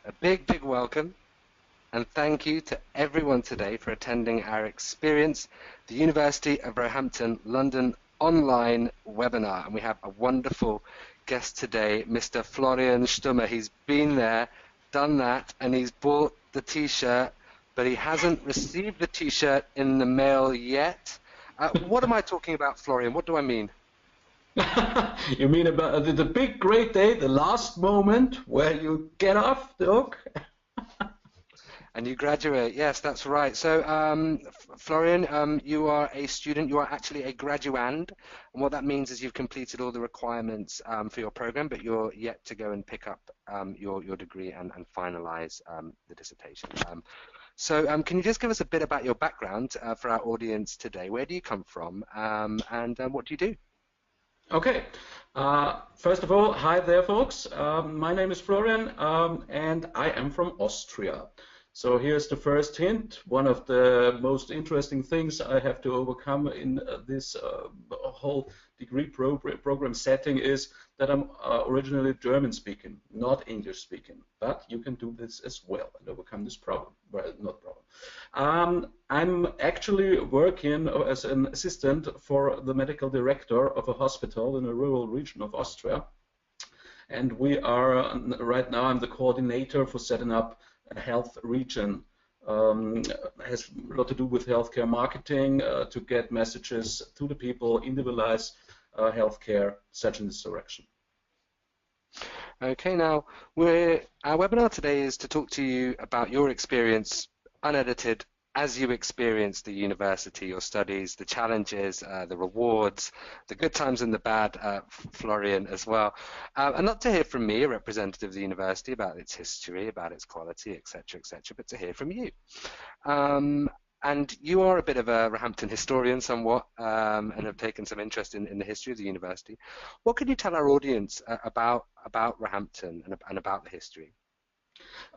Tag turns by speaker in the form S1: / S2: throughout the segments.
S1: A big, big welcome and thank you to everyone today for attending our Experience the University of Roehampton London online webinar. And we have a wonderful guest today, Mr. Florian Stummer. He's been there, done that, and he's bought the t-shirt, but he hasn't received the t-shirt in the mail yet. What am I talking about, Florian? What do I mean?
S2: You mean about the big great day, the last moment where you get off the hook?
S1: And you graduate, yes, that's right. So, Florian, you are a student, you are actually a graduand, and what that means is you've completed all the requirements for your program, but you're yet to go and pick up your degree and finalize the dissertation. So can you just give us a bit about your background for our audience today? Where do you come from, and what do you do?
S2: Okay. First of all, hi there, folks. My name is Florian, and I am from Austria. So here's the first hint. One of the most interesting things I have to overcome in this whole degree program setting is that I'm originally German speaking, not English speaking. But you can do this as well and overcome this problem. Well, not problem. I'm actually working as an assistant for the medical director of a hospital in a rural region of Austria. And we are, right now, I'm the coordinator for setting up a health region. Has a lot to do with healthcare marketing, to get messages to the people, individualize healthcare, such in this direction.
S1: Okay, now our webinar today is to talk to you about your experience, unedited, as you experience the university, your studies, the challenges, the rewards, the good times and the bad, Florian, as well. And not to hear from me, a representative of the university, about its history, about its quality, etc., but to hear from you. And you are a bit of a Roehampton historian somewhat, and have taken some interest in the history of the university. What can you tell our audience about Roehampton and about the history?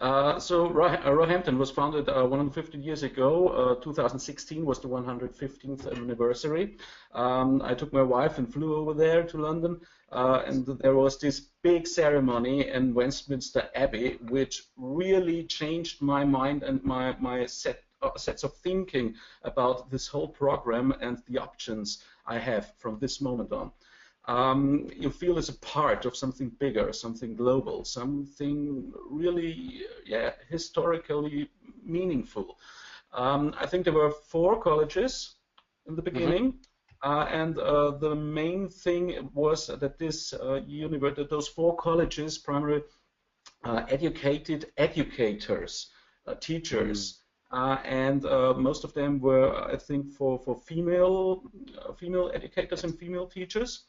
S2: So Roehampton was founded 150 years ago. 2016 was the 115th anniversary. I took my wife and flew over there to London, and there was this big ceremony in Westminster Abbey, which really changed my mind and my sets of thinking about this whole program and the options I have from this moment on. You feel as a part of something bigger, something global, something really, historically meaningful. I think there were 4 colleges in the beginning, and the main thing was that this those 4 colleges primarily educated educators, teachers, and most of them were, I think, for female educators and female teachers.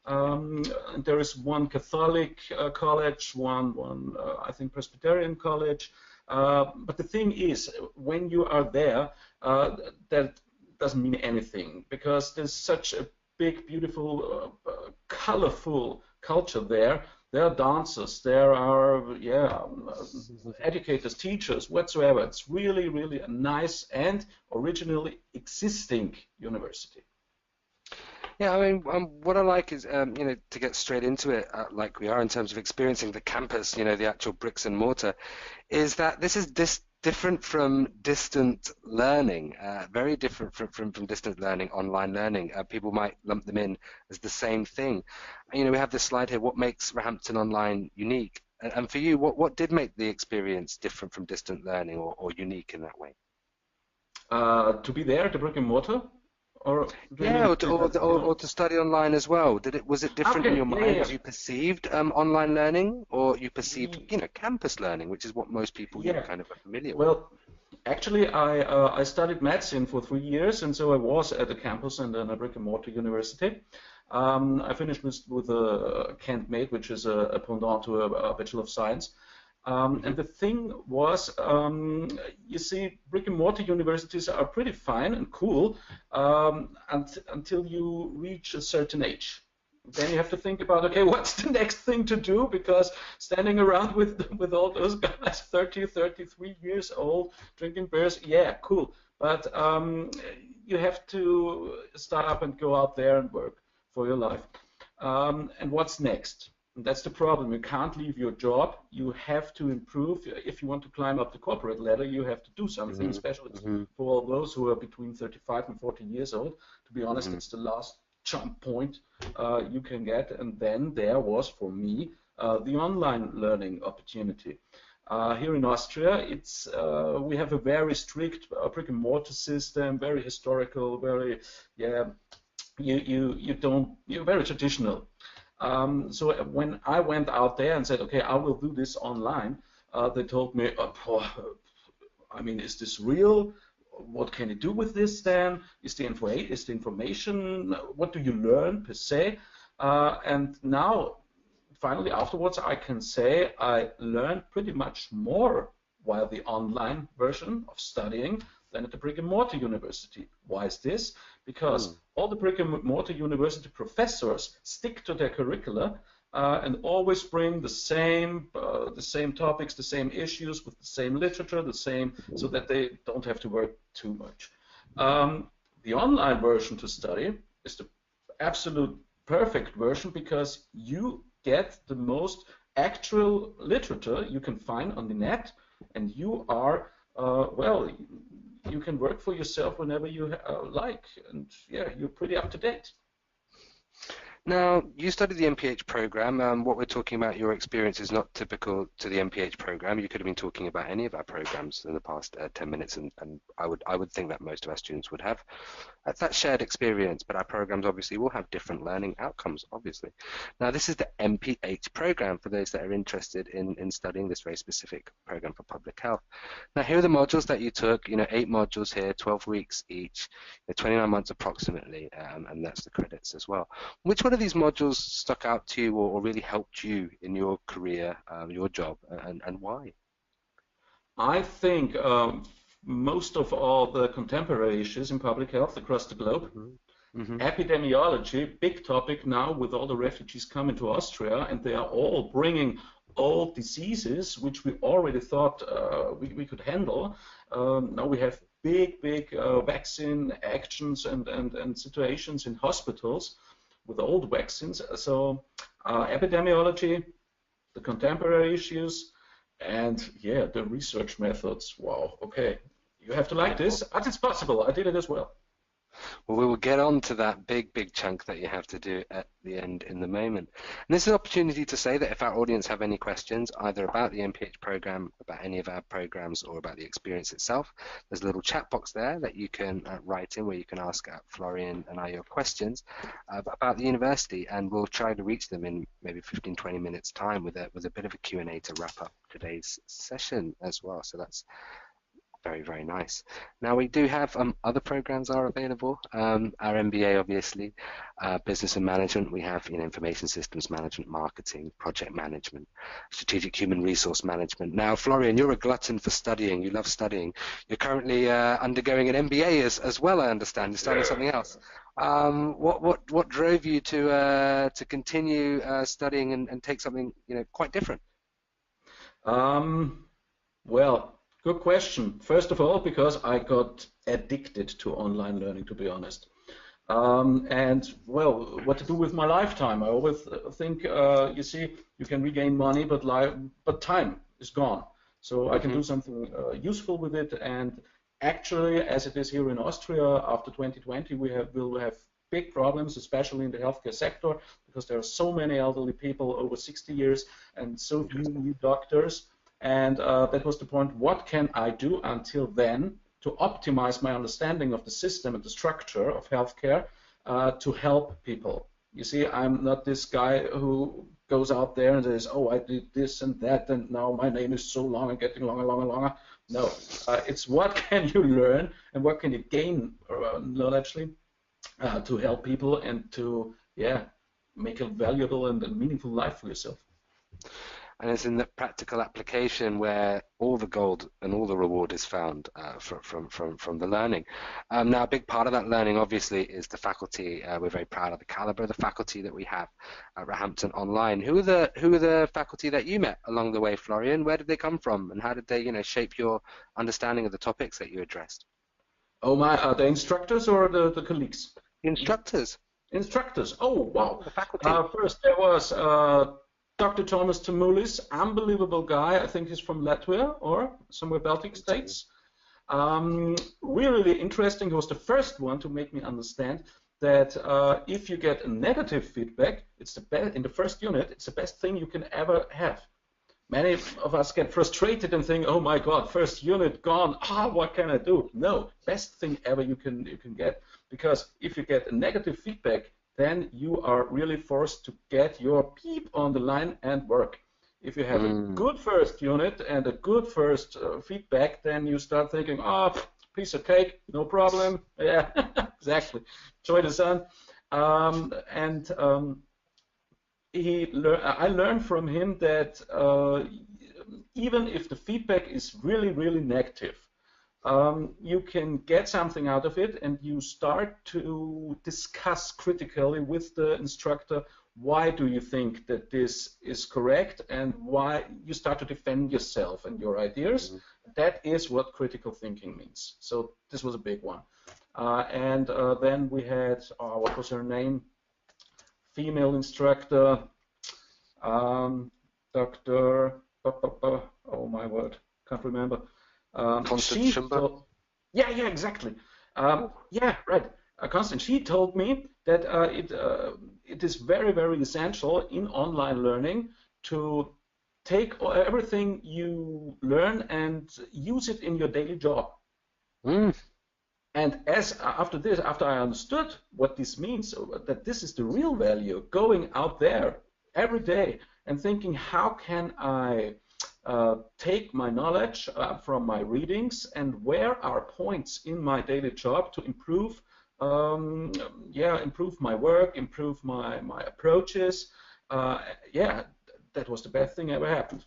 S2: There is one Catholic college, one I think Presbyterian college. But the thing is, when you are there, that doesn't mean anything, because there's such a big, beautiful, colorful culture there. There are dancers, there are educators, teachers, whatsoever. It's really, really a nice and originally existing university.
S1: Yeah, I mean, what I like is, to get straight into it, like we are in terms of experiencing the campus, the actual bricks and mortar, is that this is different from distant learning, very different from distant learning, online learning. People might lump them in as the same thing. We have this slide here, what makes Roehampton Online unique? And for you, what did make the experience different from distant learning or unique in that way?
S2: To be there, the brick and mortar? Or
S1: to study online as well. Was it different in your mind as you perceived online learning, or you perceived campus learning, which is what most people kind of are familiar with?
S2: Well, actually, I studied medicine for 3 years, and so I was at a campus and then a brick and mortar university. I finished with a Kent Mate, which is a pendant to a Bachelor of Science. And the thing was, you see, brick and mortar universities are pretty fine and cool until you reach a certain age. Then you have to think about, okay, what's the next thing to do? Because standing around with all those guys, 30, 33 years old, drinking beers, yeah, cool. But you have to start up and go out there and work for your life. And what's next? And that's the problem. You can't leave your job. You have to improve. If you want to climb up the corporate ladder, you have to do something, especially for all those who are between 35 and 40 years old. To be honest, it's the last jump point you can get. And then there was, for me, the online learning opportunity. Here in Austria, we have a very strict brick and mortar system, very historical, very you're very traditional. So when I went out there and said, okay, I will do this online, they told me, I mean, is this real? What can you do with this then? Is the information, what do you learn per se? And now, finally, afterwards, I can say I learned pretty much more via the online version of studying than at the brick and mortar university. Why is this? Because all the brick and mortar university professors stick to their curricula and always bring the same topics, the same issues with the same literature, so that they don't have to work too much. The online version to study is the absolute perfect version because you get the most actual literature you can find on the net, and you are you can work for yourself whenever you like, and yeah, you're pretty up to date.
S1: Now, you studied the MPH program. What we're talking about, your experience is not typical to the MPH program. You could have been talking about any of our programs in the past 10 minutes, and I would think that most of our students would have that shared experience, but our programs obviously will have different learning outcomes, obviously. Now, this is the MPH program for those that are interested in studying this very specific program for public health. Now, here are the modules that you took, 8 modules here, 12 weeks each, 29 months approximately, and that's the credits as well. Which one of these modules stuck out to you or really helped you in your career, your job, and why?
S2: I think most of all the contemporary issues in public health across the globe. Epidemiology, big topic now with all the refugees coming to Austria, and they are all bringing old diseases which we already thought we could handle. Now we have big vaccine actions and situations in hospitals with old vaccines. So epidemiology, the contemporary issues, and yeah, the research methods. Wow, okay, you have to like this, but it's possible. I did it as well.
S1: Well, we will get on to that big chunk that you have to do at the end in the moment. And this is an opportunity to say that if our audience have any questions, either about the MPH program, about any of our programs, or about the experience itself, there's a little chat box there that you can write in where you can ask Florian and I your questions about the university, and we'll try to reach them in maybe 15-20 minutes time with a bit of a Q&A to wrap up today's session as well. So that's very nice. Now we do have other programs are available. Our MBA, obviously, business and management. We have information systems management, marketing, project management, strategic human resource management. Now, Florian, you're a glutton for studying. You love studying. You're currently undergoing an MBA as well. I understand. You're starting something else. What drove you to continue studying and take something quite different?
S2: Well. Good question. First of all, because I got addicted to online learning, to be honest. And, well, what to do with my lifetime? I always think, you see, you can regain money, but time is gone. So I can do something useful with it. And actually, as it is here in Austria, after 2020, we'll have big problems, especially in the healthcare sector, because there are so many elderly people over 60 years and so few new doctors. And that was the point, what can I do until then to optimize my understanding of the system and the structure of healthcare to help people? You see, I'm not this guy who goes out there and says, oh, I did this and that, and now my name is so long and getting longer. No, it's what can you learn and what can you gain knowledgeably to help people and to, make a valuable and meaningful life for yourself.
S1: And it's in the practical application where all the gold and all the reward is found from the learning. Now, a big part of that learning, obviously, is the faculty. We're very proud of the caliber of the faculty that we have at Roehampton Online. Who are the faculty that you met along the way, Florian? Where did they come from, and how did they, shape your understanding of the topics that you addressed?
S2: Oh my, the instructors or the colleagues?
S1: The instructors.
S2: Instructors. Oh wow.
S1: The faculty.
S2: First there was Dr. Thomas Tamulis, unbelievable guy. I think he's from Latvia or somewhere Baltic states. Really interesting. He was the first one to make me understand that if you get a negative feedback, it's the best in the first unit. It's the best thing you can ever have. Many of us get frustrated and think, "Oh my God, first unit gone. What can I do?" No, best thing ever you can get, because if you get a negative feedback, then you are really forced to get your peep on the line and work. If you have a good first unit and a good first feedback, then you start thinking, piece of cake, no problem. Yeah, exactly. Enjoy the sun. I learned from him that even if the feedback is really, really negative, you can get something out of it, and you start to discuss critically with the instructor, why do you think that this is correct, and why you start to defend yourself and your ideas. That is what critical thinking means. So this was a big one. Then we had, what was her name? Female instructor, Dr. Oh my word, can't remember. Yeah, exactly. Yeah, right. Constant. She told me that it is very, very essential in online learning to take everything you learn and use it in your daily job. And after I understood what this means, that this is the real value, going out there every day and thinking, how can I take my knowledge from my readings, and where are points in my daily job to improve, improve my work, improve my approaches. That was the best thing ever happened.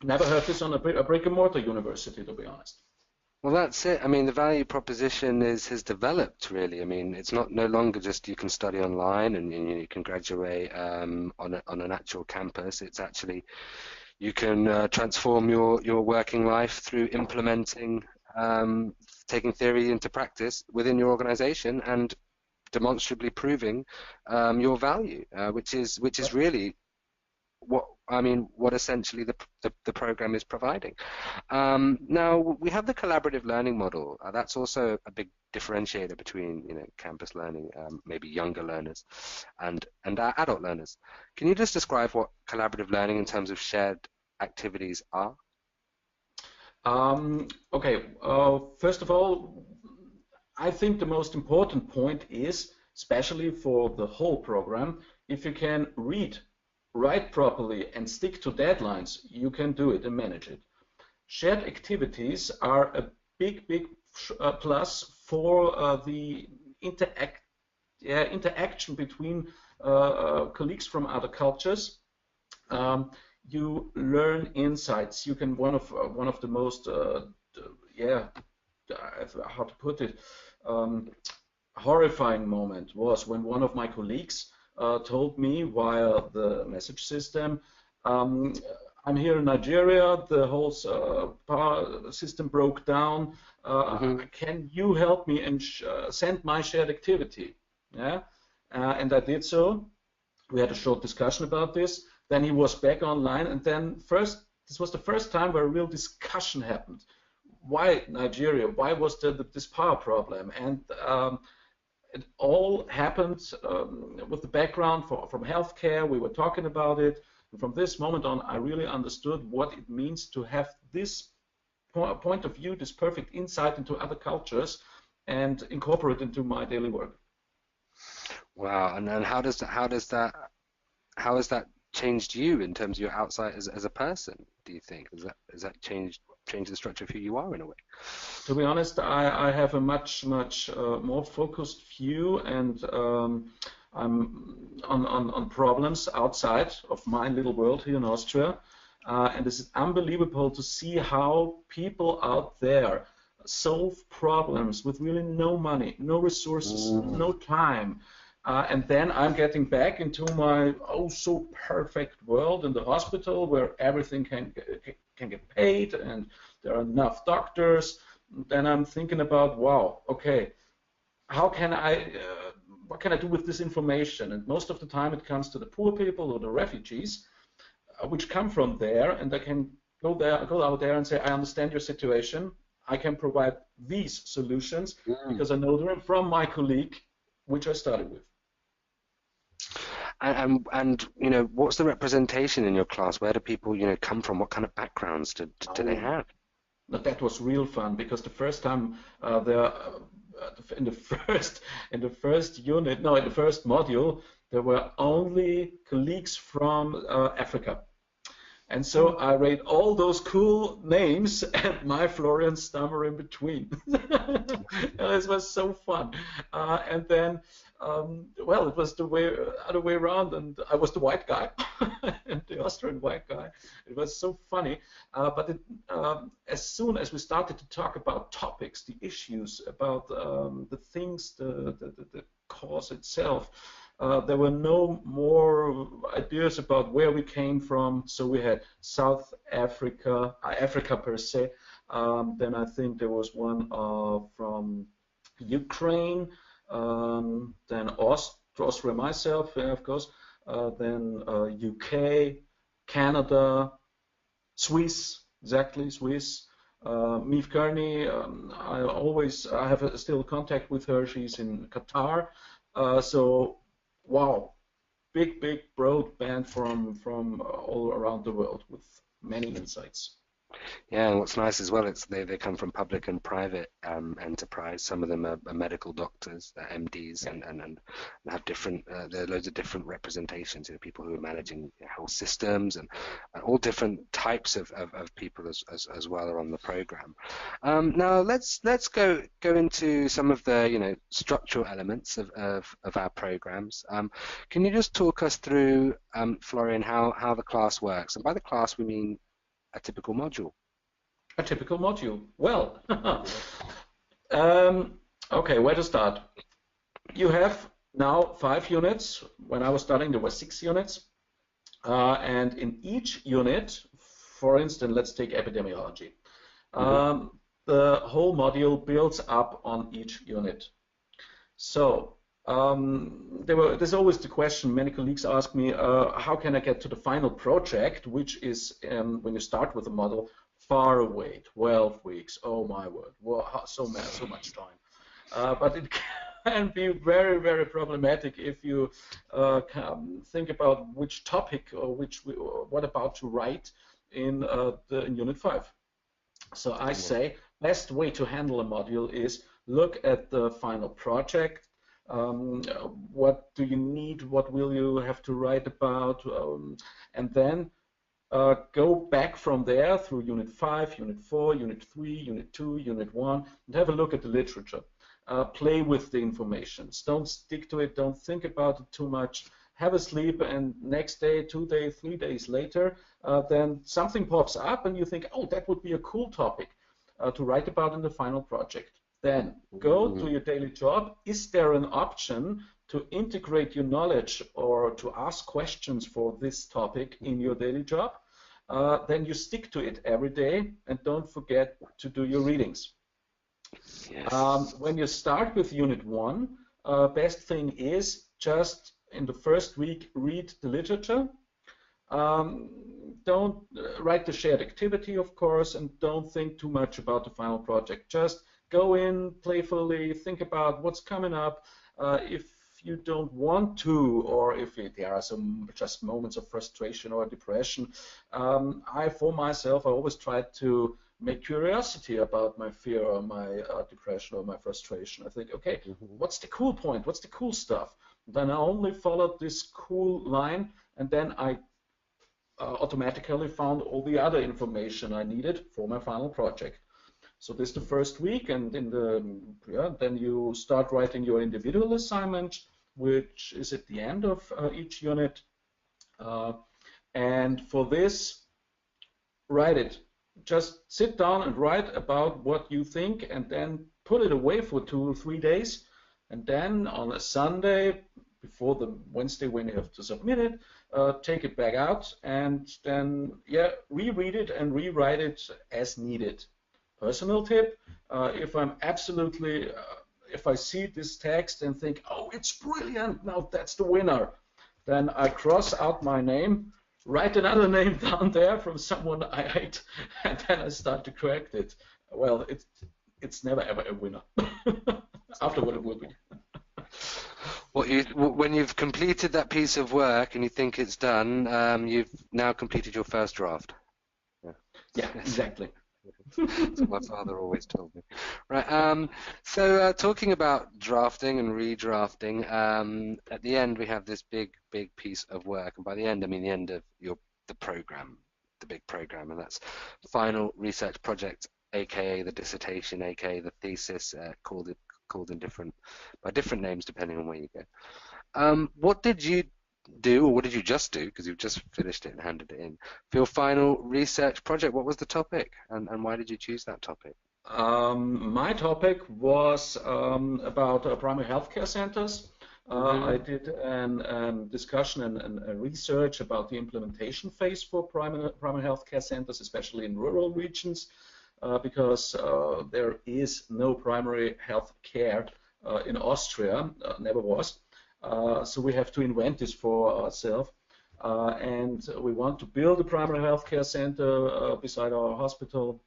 S2: Never heard this on a brick and mortar university, to be honest.
S1: Well, that's it. I mean, the value proposition has developed, really. I mean, it's no longer just you can study online and you can graduate on an actual campus. It's actually you can transform your working life through implementing, taking theory into practice within your organization and demonstrably proving your value, which is really what essentially the program is providing. Now we have the collaborative learning model. That's also a big differentiator between campus learning, maybe younger learners, and our adult learners. Can you just describe what collaborative learning in terms of shared activities are?
S2: Okay. First of all, I think the most important point is, especially for the whole program, if you can write properly and stick to deadlines, you can do it and manage it. Shared activities are a big plus for the interaction between colleagues from other cultures. You learn insights. You can one of the most how to put it, horrifying moment was when one of my colleagues told me via the message system, I'm here in Nigeria, the whole power system broke down, can you help me and send my shared activity? Yeah, and I did so. We had a short discussion about this. Then he was back online, and then this was the first time where a real discussion happened. Why Nigeria? Why was this power problem? And it all happened with the background from healthcare. We were talking about it. And from this moment on, I really understood what it means to have this point of view, this perfect insight into other cultures, and incorporate it into my daily work.
S1: Wow! And then how has that changed you in terms of your outside as a person? Do you think has that changed the structure of who you are in a way?
S2: To be honest, I have a much more focused view, and I'm on problems outside of my little world here in Austria, and it's unbelievable to see how people out there solve problems with really no money, no resources, no time. And then I'm getting back into my so perfect world in the hospital where everything can get paid and there are enough doctors. Then I'm thinking about, wow, okay, what can I do with this information? And most of the time it comes to the poor people or the refugees. which come from there, and I can go out there and say, I understand your situation. I can provide these solutions because I know them from my colleague, which I started with.
S1: And what's the representation in your class? Where do people come from? What kind of backgrounds do they have?
S2: That was real fun, because the first time in the first unit, no, in the first module, there were only colleagues from Africa. And so I read all those cool names and my Florian Stummer in between. This was so fun. And then, well, it was the other way around, and I was the white guy, and the Austrian white guy. It was so funny. But as soon as we started to talk about topics, the issues, about the things, the course itself, there were no more ideas about where we came from. So we had South Africa, Africa per se. Then I think there was one from Ukraine. Then Austria myself, of course. Then UK, Canada, Swiss, exactly, Swiss. Meave Kearney, I have still contact with her. She's in Qatar. So wow, big, broad band from all around the world with many insights.
S1: Yeah, and what's nice as well, it's they come from public and private enterprise. Some of them are medical doctors, MDs,
S2: Yeah.
S1: and have different. There are loads of different representations. People who are managing health systems, and all different types of people as well are on the program. Now let's go into some of the structural elements of our programs. Can you just talk us through, Florian, how the class works? And by the class we mean a typical module.
S2: A typical module. Well, okay, where to start? You have now 5 units. When I was starting, there were 6 units. And in each unit, for instance, let's take epidemiology. The whole module builds up on each unit. So there's always the question, many colleagues ask me, how can I get to the final project, which is, when you start with a model, far away, 12 weeks, oh my word, well, so much time. But it can be very, very problematic if you think about which topic or what about to write in Unit 5. So I say, best way to handle a module is look at the final project. What do you need? What will you have to write about? And then go back from there through Unit 5, Unit 4, Unit 3, Unit 2, Unit 1, and have a look at the literature. Play with the information. Don't stick to it. Don't think about it too much. Have a sleep, and next day, 2 days, 3 days later, then something pops up, and you think, oh, that would be a cool topic to write about in the final project. Then go to your daily job. Is there an option to integrate your knowledge or to ask questions for this topic in your daily job? Then you stick to it every day, and don't forget to do your readings. Yes. When you start with Unit 1, best thing is just in the first week read the literature. Don't write the shared activity, of course, and don't think too much about the final project. Just go in playfully, think about what's coming up. If you don't want to, or if there are some just moments of frustration or depression, for myself, I always try to make curiosity about my fear or my depression or my frustration. I think, okay, what's the cool point? What's the cool stuff? Then I only followed this cool line, and then I automatically found all the other information I needed for my final project. So this is the first week, and then you start writing your individual assignment, which is at the end of each unit. And for this, write it. Just sit down and write about what you think, and then put it away for 2 or 3 days. And then on a Sunday, before the Wednesday when you have to submit it, take it back out, and then reread it and rewrite it as needed. Personal tip: if I see this text and think, oh, it's brilliant, now that's the winner, then I cross out my name write another name down there from someone I hate, and then I start to correct it. Well, it's never ever a winner. Afterward, it will be.
S1: When you've completed that piece of work and you think it's done, you've now completed your first draft.
S2: Yeah, exactly.
S1: That's what my father always told me. Right. So talking about drafting and redrafting, at the end we have this big piece of work, and by the end I mean the end of the program, the big program, and that's final research project, aka the dissertation, aka the thesis, called by different names depending on where you go. What did you do, or what did you just do, because you've just finished it and handed it in, for your final research project? What was the topic, and why did you choose that topic?
S2: My topic was about primary healthcare centers. I did a discussion and a research about the implementation phase for primary healthcare centers, especially in rural regions, because there is no primary health care in Austria, never was. So we have to invent this for ourselves. And we want to build a primary healthcare center beside our hospital,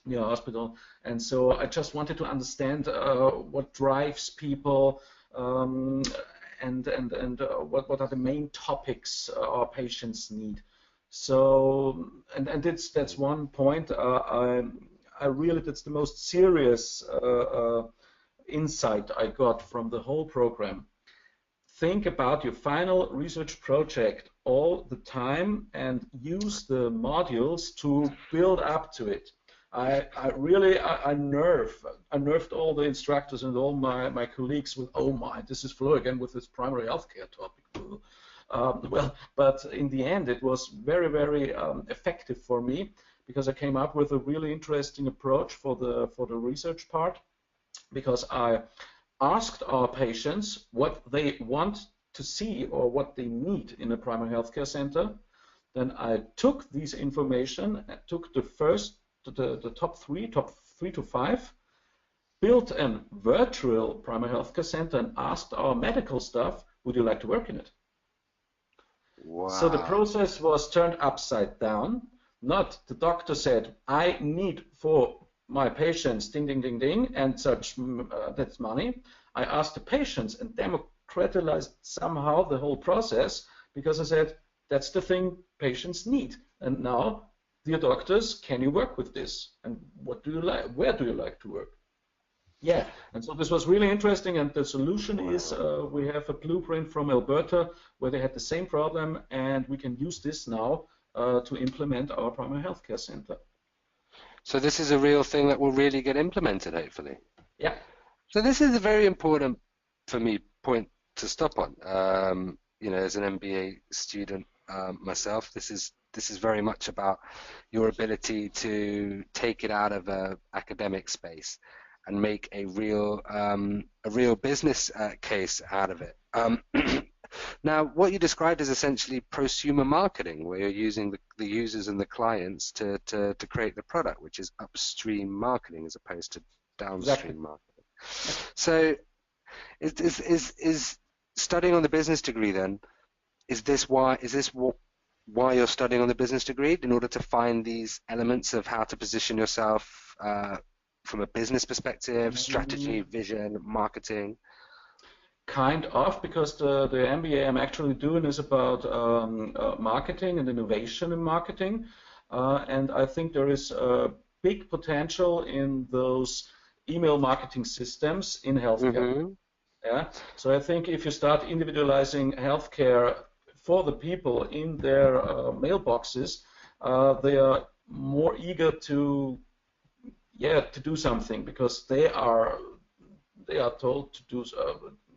S2: near our hospital. And so I just wanted to understand what drives people, and what are the main topics our patients need. So, and that's one point. I really, that's the most serious insight I got from the whole program. Think about your final research project all the time and use the modules to build up to it. I nerved all the instructors and all my colleagues with, oh my, this is Flo again with this primary healthcare topic. Well, but in the end, it was very, very effective for me, because I came up with a really interesting approach for the research part, because I asked our patients what they want to see or what they need in a primary healthcare center. Then I took these information, took the top three to five, built a virtual primary healthcare center, and asked our medical staff, would you like to work in it?
S1: Wow.
S2: So the process was turned upside down. Not the doctor said, I need for my patients, ding, ding, ding, ding, and such, that's money. I asked the patients and democratized somehow the whole process, because I said, that's the thing patients need. And now, dear doctors, can you work with this? And what do you like? Where do you like to work? Yeah, and so this was really interesting, and the solution is we have a blueprint from Alberta where they had the same problem, and we can use this now to implement our primary healthcare center.
S1: So this is a real thing that will really get implemented, hopefully.
S2: Yeah.
S1: So this is a very important, for me, point to stop on. You know, as an MBA student myself, this is very much about your ability to take it out of an academic space and make a real business case out of it. Now, what you described is essentially prosumer marketing, where you're using the users and the clients to create the product, which is upstream marketing as opposed to downstream marketing. So, is studying on the business degree then? Is this why you're studying on the business degree, in order to find these elements of how to position yourself from a business perspective, strategy, vision, marketing?
S2: Kind of, because the MBA I'm actually doing is about marketing and innovation in marketing, and I think there is a big potential in those email marketing systems in healthcare. Yeah, so I think if you start individualizing healthcare for the people in their mailboxes, they are more eager to do something, because they are told to do.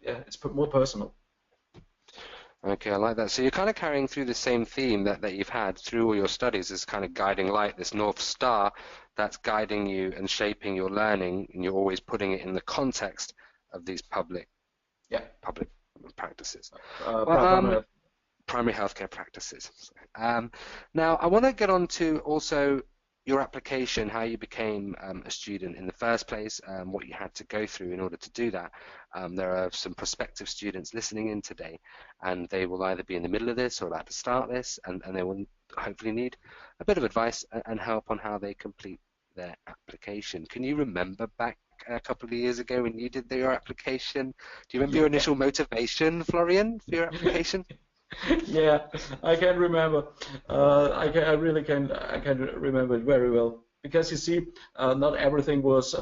S2: It's more personal.
S1: Okay, I like that. So you're kind of carrying through the same theme that you've had through all your studies, this kind of guiding light, this North Star that's guiding you and shaping your learning, and you're always putting it in the context of these public practices. Primary healthcare practices. Now, I want to get on to also your application, how you became a student in the first place, what you had to go through in order to do that. There are some prospective students listening in today, and they will either be in the middle of this or about to start this, and they will hopefully need a bit of advice and help on how they complete their application. Can you remember back a couple of years ago when you did your application? Do you remember your
S2: Yeah.
S1: initial motivation, Florian, for your application?
S2: Yeah, I can remember. I really can. I can remember it very well because you see, not everything was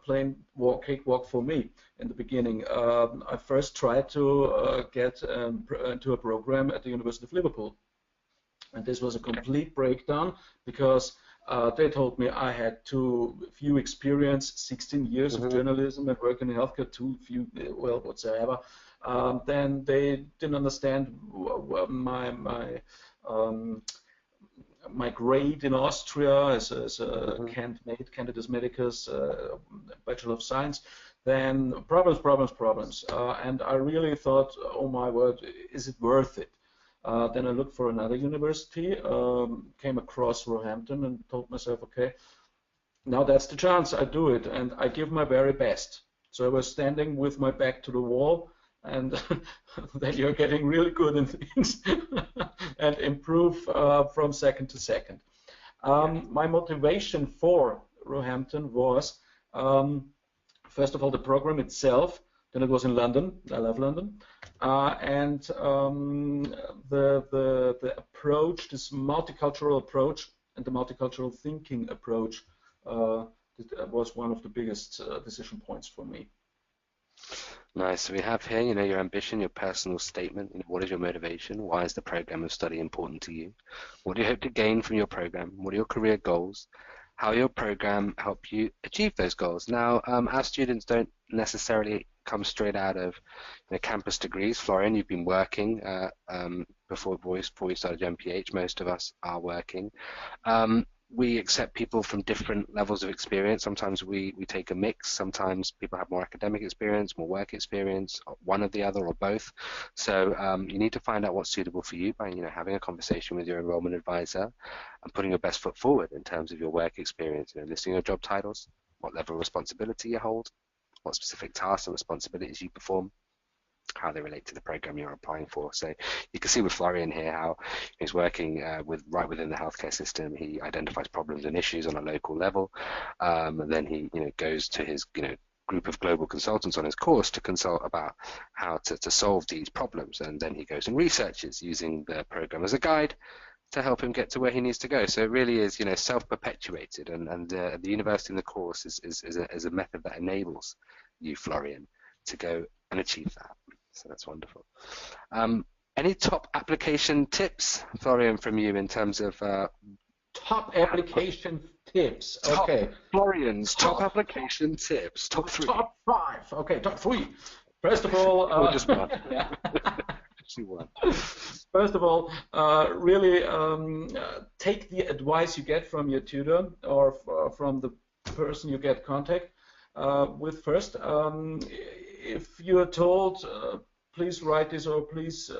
S2: plain cakewalk for me in the beginning. I first tried to get into a program at the University of Liverpool, and this was a complete breakdown because they told me I had too few experience, 16 years of
S1: Hmm.
S2: journalism and working in healthcare, too few, well, whatsoever. Then they didn't understand um, my grade in Austria as a
S1: Hmm.
S2: Candidus Medicus, Bachelor of Science. Then problems. And I really thought, oh my word, is it worth it? Then I looked for another university, came across Roehampton and told myself, okay, now that's the chance. I do it, and I give my very best. So I was standing with my back to the wall, and then you're getting really good in things and improve from second to second.
S1: Yeah.
S2: My motivation for Roehampton was, um, first of all, the program itself. Then it was in London. I love London, and the approach, this multicultural approach, and the multicultural thinking approach that was one of the biggest decision points for me.
S1: Nice. So we have here, you know, your ambition, your personal statement. You know, what is your motivation? Why is the program of study important to you? What do you hope to gain from your program? What are your career goals? How your program help you achieve those goals? Now, our students don't necessarily come straight out of, you know, campus degrees. Florian, you've been working before we started MPH. Most of us are working. We accept people from different levels of experience. Sometimes we take a mix. Sometimes people have more academic experience, more work experience, one of the other or both. So you need to find out what's suitable for you by, you know, having a conversation with your enrollment advisor and putting your best foot forward in terms of your work experience. You know, listing your job titles, what level of responsibility you hold, what specific tasks and responsibilities you perform, how they relate to the program you're applying for. So you can see with Florian here how he's working right within the healthcare system. He identifies problems and issues on a local level, and then he, you know, goes to his, you know, group of global consultants on his course to consult about how to solve these problems, and then he goes and researches using the program as a guide to help him get to where he needs to go. So it really is, you know, self-perpetuated, and the university and the course is a method that enables you, Florian, to go and achieve that. So that's wonderful. Um, any top application tips, Florian, from you in terms of
S2: Top
S1: how to put
S2: application tips.
S1: top
S2: Okay.
S1: Florian's top
S2: Top
S1: application tips, top three,
S2: top five. Okay, top three. First of all,
S1: or just one?
S2: yeah.
S1: Just one.
S2: First of all, really take the advice you get from your tutor or from the person you get contact with first. If you're told, please write this or please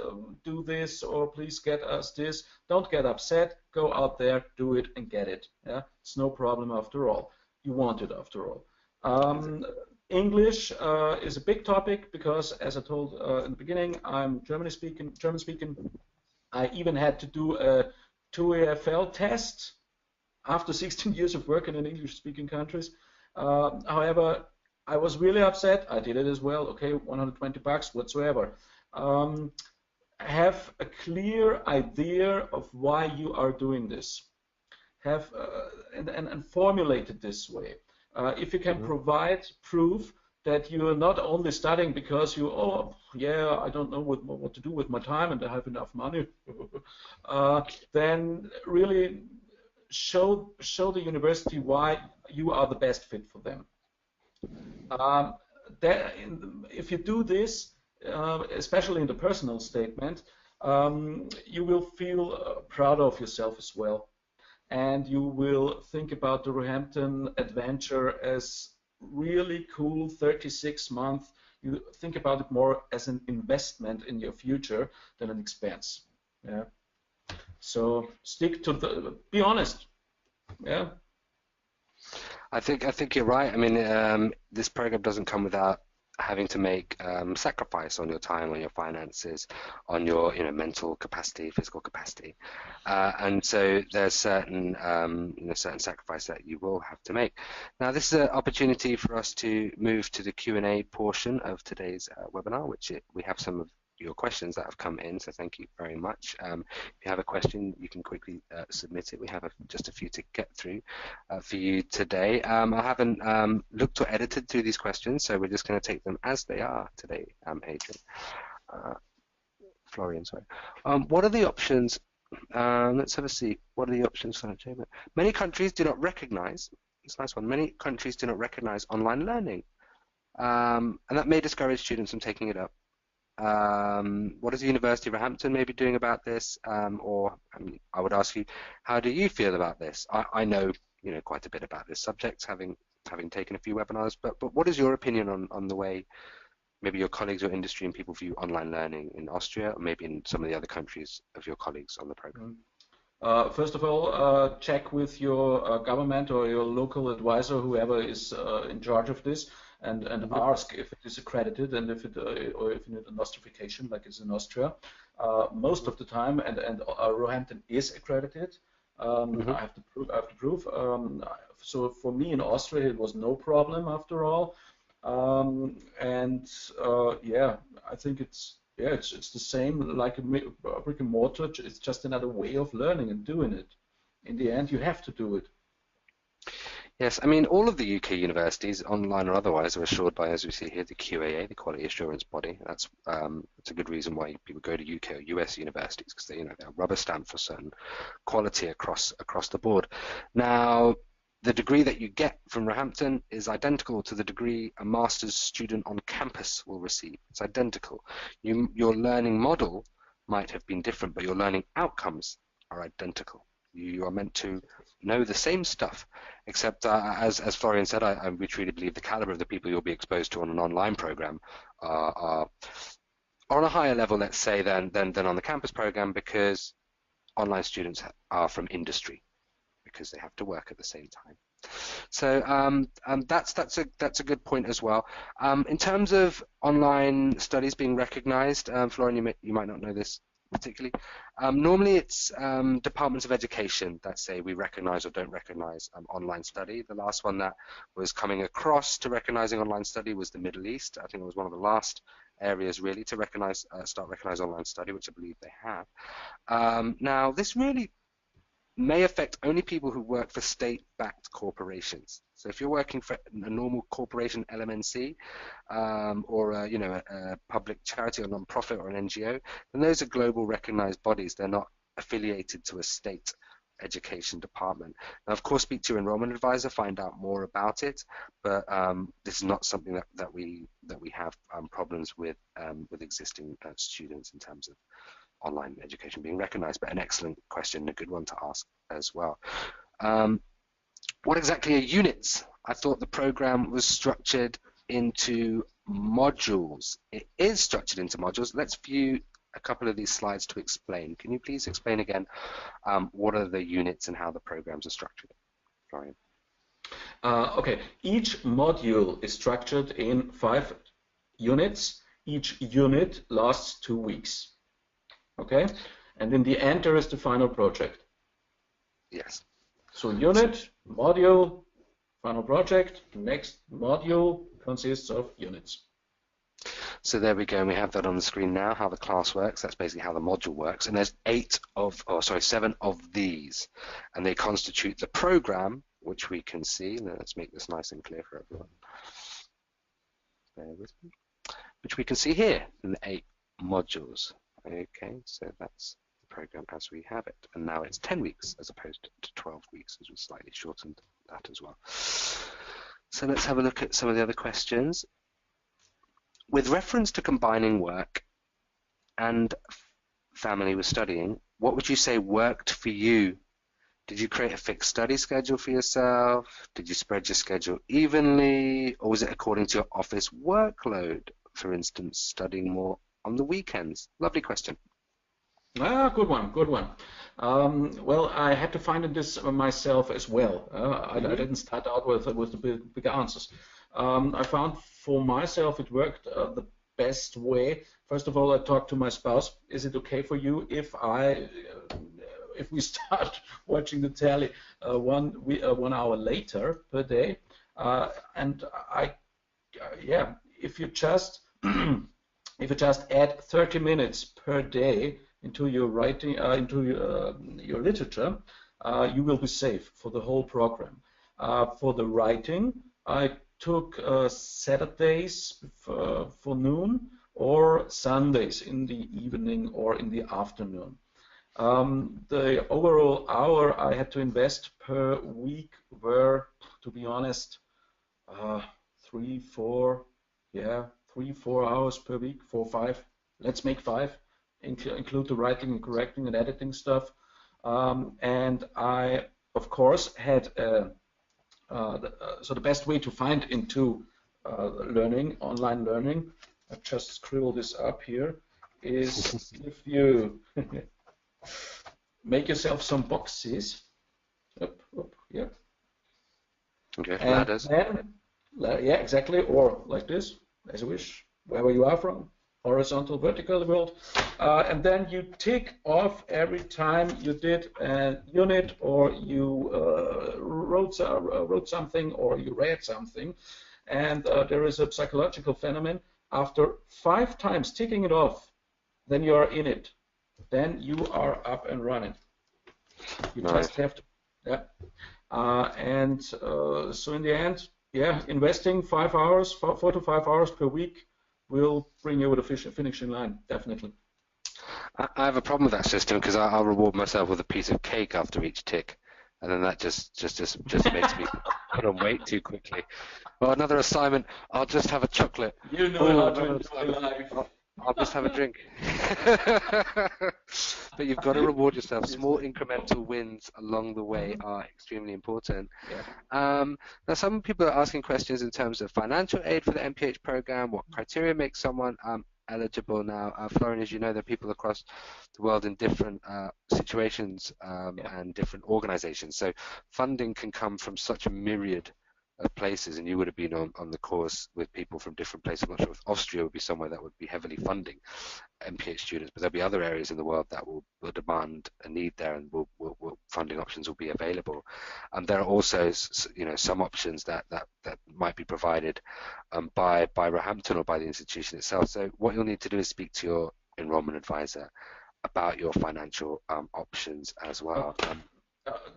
S2: do this or please get us this, don't get upset. Go out there, do it, and get it. Yeah, it's no problem after all. You want it after all. English is a big topic because, as I told in the beginning, I'm German speaking. I even had to do a TOEFL test after 16 years of working in English-speaking countries. However, I was really upset. I did it as well. Okay, 120 bucks whatsoever. Have a clear idea of why you are doing this. Have and formulate it this way. If you can
S1: Mm-hmm.
S2: provide proof that you are not only studying because you, oh yeah, I don't know what to do with my time and I have enough money, then really show the university why you are the best fit for them. Um, if you do this, especially in the personal statement, you will feel proud of yourself as well. And you will think about the Roehampton adventure as really cool 36 months. You think about it more as an investment in your future than an expense. Yeah. So stick to be honest. Yeah.
S1: I think you're right. I mean, this program doesn't come without having to make sacrifice on your time, on your finances, on your mental capacity, physical capacity, and so there's certain sacrifice that you will have to make. Now, this is an opportunity for us to move to the Q&A portion of today's webinar, we have some of your questions that have come in, so thank you very much. If you have a question, you can quickly submit it. We have just a few to get through for you today. I haven't looked or edited through these questions, so we're just going to take them as they are today, Adrian. Florian, sorry. What are the options? Let's have a see. What are the options for achievement? Many countries do not recognize, it's a nice one, many countries do not recognize online learning, and that may discourage students from taking it up. What is the University of Roehampton maybe doing about this? Or I would ask you, how do you feel about this? I know quite a bit about this subject, having taken a few webinars, but what is your opinion on the way maybe your colleagues or industry and people view online learning in Austria, or maybe in some of the other countries of your colleagues on the program?
S2: First of all, check with your government or your local advisor, whoever is in charge of this, and ask if it is accredited and if it or if you need an Austrification like it's in Austria. Most of the time, and Roehampton is accredited. I have to prove. So for me in Austria, it was no problem after all. Yeah, I think it's the same like a brick and mortar. It's just another way of learning and doing it. In the end, you have to do it.
S1: Yes, I mean, all of the UK universities, online or otherwise, are assured by, as we see here, the QAA, the Quality Assurance Body. That's a good reason why people go to UK or US universities, because they're rubber stamped for certain quality across the board. Now, the degree that you get from Roehampton is identical to the degree a master's student on campus will receive. It's identical. Your learning model might have been different, but your learning outcomes are identical. You are meant to know the same stuff, except as Florian said, we truly believe the caliber of the people you'll be exposed to on an online program are on a higher level, let's say, than on the campus program, because online students are from industry, because they have to work at the same time. So that's a good point as well. In terms of online studies being recognized, Florian, you might not know this particularly. Normally it's departments of education that say we recognize or don't recognize online study. The last one that was coming across to recognizing online study was the Middle East. I think it was one of the last areas really to start recognize online study, which I believe they have. Now this really may affect only people who work for state-backed corporations. So if you're working for a normal corporation, LMNC, or a public charity or non-profit or an NGO, then those are global recognized bodies. They're not affiliated to a state education department. Now, of course, speak to your enrollment advisor, find out more about it, but this is not something that we have problems with existing students in terms of online education being recognized, but an excellent question, a good one to ask as well. What exactly are units? I thought the program was structured into modules. It is structured into modules. Let's view a couple of these slides to explain. Can you please explain again what are the units and how the programs are structured, Florian?
S2: Okay, each module is structured in 5 units. Each unit lasts 2 weeks. Okay, and in the end there is the final project.
S1: Yes.
S2: So unit, module, final project, next module consists of units.
S1: So there we go, and we have that on the screen now, how the class works. That's basically how the module works. And there's 7 of these, and they constitute the program, which we can see. Now, let's make this nice and clear for everyone. Bear with me. Which we can see here in the 8 modules. Okay, so that's the program as we have it. And now it's 10 weeks as opposed to 12 weeks, as we slightly shortened that as well. So let's have a look at some of the other questions. With reference to combining work and family with studying, what would you say worked for you? Did you create a fixed study schedule for yourself? Did you spread your schedule evenly? Or was it according to your office workload? For instance, studying more on the weekends? Lovely question.
S2: Ah, good one, good one. Well, I had to find this myself as well. I
S1: Hmm.
S2: didn't start out with the big answers. I found for myself it worked the best way. First of all, I talked to my spouse. Is it okay for you if we start watching the telly 1 hour later per day? And yeah, if you just if you just add 30 minutes per day into your writing, into your literature, you will be safe for the whole program. For the writing, I took Saturdays for noon or Sundays in the evening or in the afternoon. The overall hour I had to invest per week were, to be honest, uh, 3, 4, yeah, 3, 4 hours per week, 4, 5. Let's make 5. Include the writing and correcting and editing stuff. And I, of course, had so the best way to find into learning, online learning. I just scribble this up here. Is if you make yourself some boxes. Up, yeah,
S1: Okay,
S2: and
S1: ladders.
S2: then, yeah, exactly, or like this, as you wish, wherever you are from, horizontal, vertical, the world. And then you tick off every time you did a unit or you wrote something or you read something. And there is a psychological phenomenon. After 5 times ticking it off, then you are in it. Then you are up and running. You just
S1: Nice.
S2: have to, yeah. And so in the end, yeah, investing 5 hours, 4 to 5 hours per week will bring you over the finishing line, definitely.
S1: I have a problem with that system because I'll reward myself with a piece of cake after each tick, and then that just makes me put on weight too quickly. Well, another assignment. I'll just have a chocolate.
S2: You know
S1: Oh,
S2: how to
S1: another
S2: enjoy
S1: assignment.
S2: life.
S1: I'll just have a drink. But you've got to reward yourself. Small
S2: Seriously.
S1: incremental wins along the way
S2: Mhm.
S1: are extremely important.
S2: Yeah.
S1: Now, some people are asking questions in terms of financial aid for the MPH program. What criteria makes someone eligible now? Florian, as you know, there are people across the world in different situations
S2: Yeah.
S1: and different organizations. So funding can come from such a myriad of places, and you would have been on the course with people from different places. I'm not sure if Austria would be somewhere that would be heavily funding MPH students, but there'll be other areas in the world that will demand a need there, and funding options will be available. And there are also, some options that might be provided by Roehampton or by the institution itself. So what you'll need to do is speak to your enrollment advisor about your financial options as
S2: Uh,
S1: well.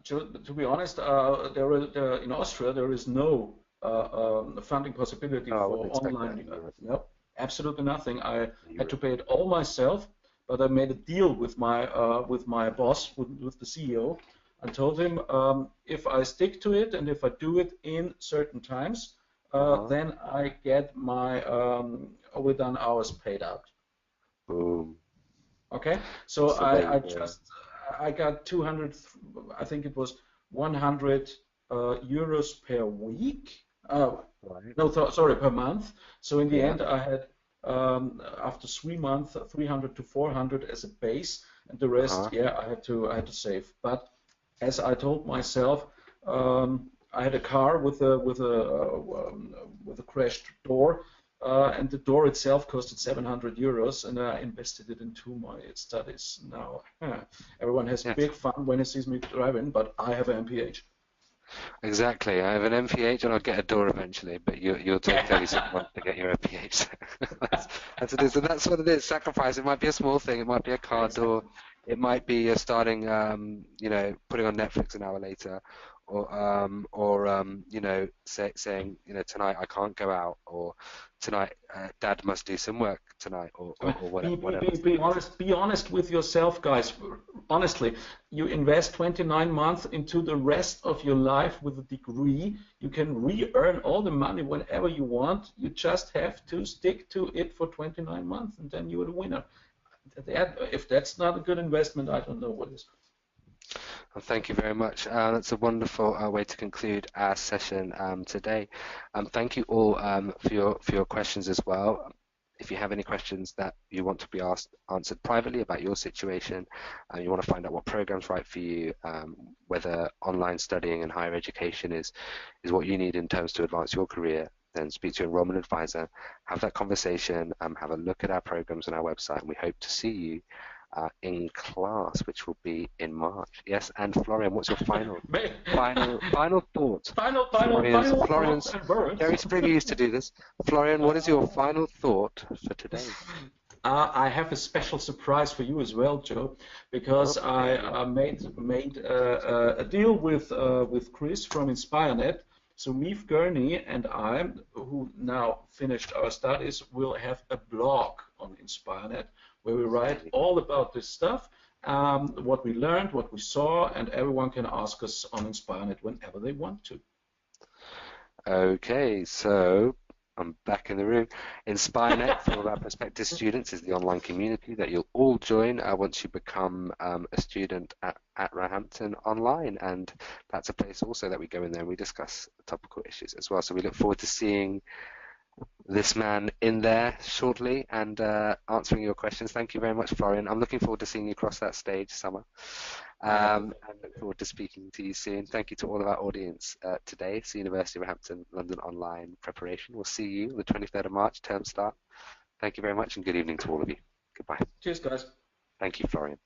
S2: to be honest, in Austria there is no funding possibility
S1: Oh, I
S2: for
S1: wouldn't expect that
S2: online.
S1: in Europe.
S2: No, absolutely nothing. I
S1: In
S2: had to
S1: Europe.
S2: pay it all myself, but I made a deal with my boss, with the CEO, and told him if I stick to it and if I do it in certain times,
S1: Uh-huh.
S2: then I get my overdone hours paid out.
S1: Boom.
S2: Okay, so
S1: So there you
S2: I
S1: go.
S2: just I got 200, I think it was 100 euros per week.
S1: Right.
S2: No, sorry, per month. So in the
S1: Yeah.
S2: end, I had after 3 months 300 to 400 as a base, and the rest,
S1: Uh-huh.
S2: yeah, I had to save. But as I told myself, I had a car with a crashed door, and the door itself costed 700 euros, and I invested it into my studies. Now, everyone has
S1: Yes.
S2: big fun when he sees me driving, but I have an MPH.
S1: Exactly. I have an MPH and I'll get a door eventually, but you'll take 36 months to get your MPH. That's, that's it is, and that's what it is. Sacrifice. It might be a small thing. It might be a car door.
S2: Exactly.
S1: It might be starting, putting on Netflix an hour later, or saying, tonight I can't go out, or tonight Dad must do some work tonight, or
S2: I mean,
S1: or
S2: be,
S1: whatever.
S2: be,
S1: Whatever.
S2: be, be honest. Be honest with yourself, guys. Honestly, you invest 29 months into the rest of your life with a degree. You can re-earn all the money whenever you want. You just have to stick to it for 29 months, and then you're the winner. If that's not a good investment, I don't know what is.
S1: Well, thank you very much. That's a wonderful way to conclude our session today. Thank you all for your questions as well. If you have any questions that you want to be answered privately about your situation, you want to find out what program's right for you, whether online studying and higher education is what you need in terms to advance your career, then speak to your enrollment advisor, have that conversation, have a look at our programs on our website, and we hope to see you in class, which will be in March. Yes, and Florian, what's your final thoughts?
S2: Final
S1: Florian's
S2: thoughts and words.
S1: Jerry Springer used to do this. Florian, what is your final thought for today?
S2: I have a special surprise for you as well, Joe, because I made a deal with Chris from InspireNet. So Meave Gurney and I, who now finished our studies, will have a blog on InspireNet where we write all about this stuff, what we learned, what we saw, and everyone can ask us on InspireNet whenever they want to.
S1: Okay, so I'm back in the room. InspireNet for all our prospective students is the online community that you'll all join once you become a student at Roehampton Online, and that's a place also that we go in there and we discuss topical issues as well. So we look forward to seeing this man in there shortly and answering your questions. Thank you very much, Florian. I'm looking forward to seeing you cross that stage, Summer. And look forward to speaking to you soon. Thank you to all of our audience today. It's the University of Roehampton London Online preparation. We'll see you the 23rd of March, term start. Thank you very much and good evening to all of you. Goodbye.
S2: Cheers, guys.
S1: Thank you, Florian.